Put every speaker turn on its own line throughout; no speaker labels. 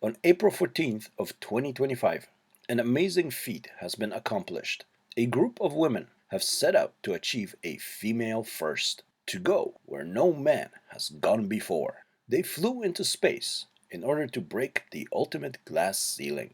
On April 14th of 2025, an amazing feat has been accomplished. A group of women have set out to achieve a female first, to go where no man has gone before. They flew into space in order to break the ultimate glass ceiling,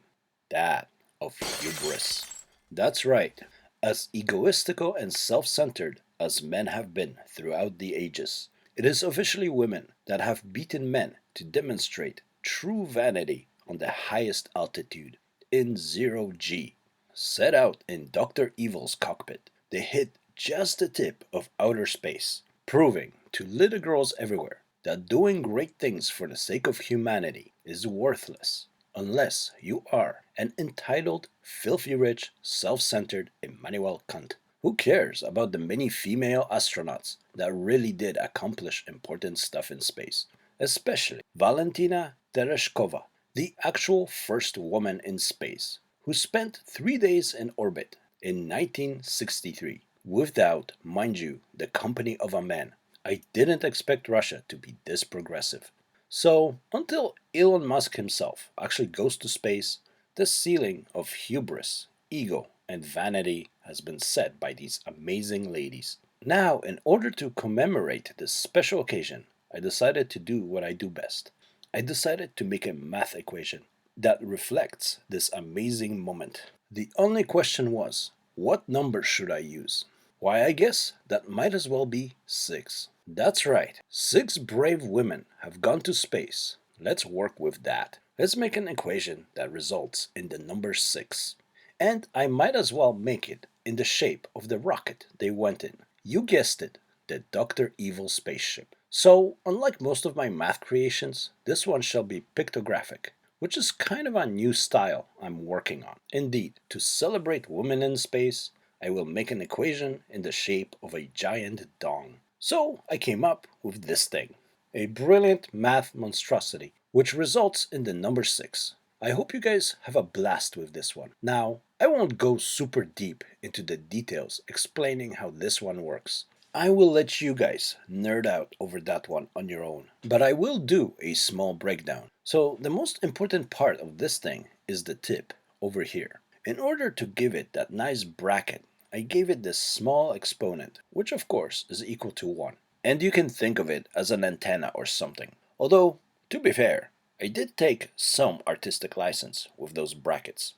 that of hubris. That's right, as egoistical and self-centered as men have been throughout the ages, it is officially women that have beaten men to demonstrate true vanity on the highest altitude, in zero G. Set out in Dr. Evil's cockpit, they hit just the tip of outer space, proving to little girls everywhere that doing great things for the sake of humanity is worthless unless you are an entitled, filthy rich, self-centered Emmanuel cunt. Who cares about the many female astronauts that really did accomplish important stuff in space? Especially Valentina Tereshkova, the actual first woman in space, who spent 3 days in orbit in 1963 without, mind you, the company of a man. I didn't expect Russia to be this progressive. So, until Elon Musk himself actually goes to space, the ceiling of hubris, ego, and vanity has been set by these amazing ladies. Now, in order to commemorate this special occasion, I decided to do what I do best. I decided to make a math equation that reflects this amazing moment. The only question was, what number should I use? Why, I guess that might as well be 6. That's right, 6 brave women have gone to space. Let's work with that. Let's make an equation that results in the number 6. And I might as well make it in the shape of the rocket they went in. You guessed it, the Dr. Evil spaceship. So, unlike most of my math creations, this one shall be pictographic, which is kind of a new style I'm working on. Indeed, to celebrate women in space, I will make an equation in the shape of a giant dong. So I came up with this thing, a brilliant math monstrosity, which results in the number 6. I hope you guys have a blast with this one. Now, I won't go super deep into the details explaining how this one works. I will let you guys nerd out over that one on your own. But I will do a small breakdown. So the most important part of this thing is the tip over here. In order to give it that nice bracket, I gave it this small exponent, which of course is equal to 1. And you can think of it as an antenna or something. Although, to be fair, I did take some artistic license with those brackets.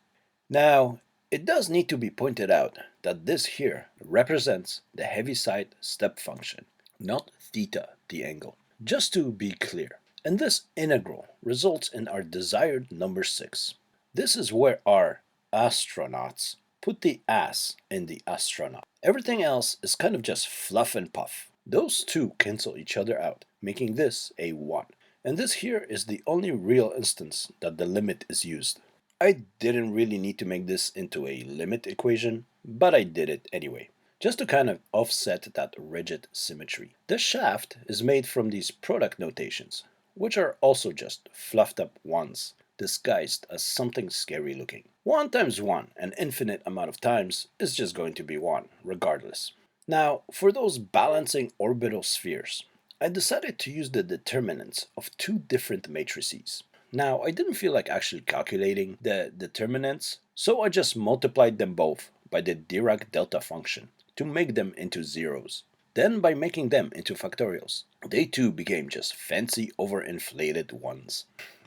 Now, it does need to be pointed out that this here represents the Heaviside step function, not theta, the angle. Just to be clear, and this integral results in our desired number 6. This is where our astronauts put the ass in the astronaut. Everything else is kind of just fluff and puff. Those two cancel each other out, making this a 1. And this here is the only real instance that the limit is used. I didn't really need to make this into a limit equation, but I did it anyway, just to kind of offset that rigid symmetry. The shaft is made from these product notations, which are also just fluffed up 1s, disguised as something scary looking. 1 times 1, an infinite amount of times, is just going to be 1, regardless. Now, for those balancing orbital spheres, I decided to use the determinants of 2 different matrices. Now, I didn't feel like actually calculating the determinants, so I just multiplied them both by the Dirac delta function to make them into zeros. Then, by making them into factorials, they too became just fancy overinflated 1s.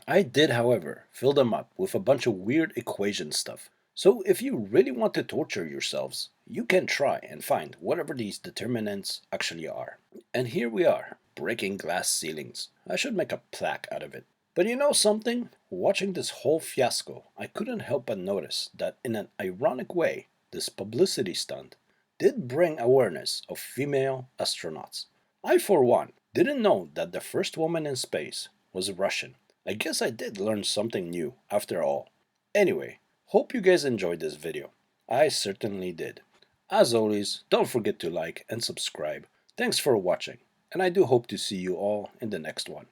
I did, however, fill them up with a bunch of weird equation stuff. So if you really want to torture yourselves, you can try and find whatever these determinants actually are. And here we are, breaking glass ceilings. I should make a plaque out of it. But you know something? Watching this whole fiasco, I couldn't help but notice that in an ironic way, this publicity stunt did bring awareness of female astronauts. I, for one, didn't know that the first woman in space was Russian. I guess I did learn something new after all. Anyway, hope you guys enjoyed this video. I certainly did. As always, don't forget to like and subscribe. Thanks for watching, and I do hope to see you all in the next one.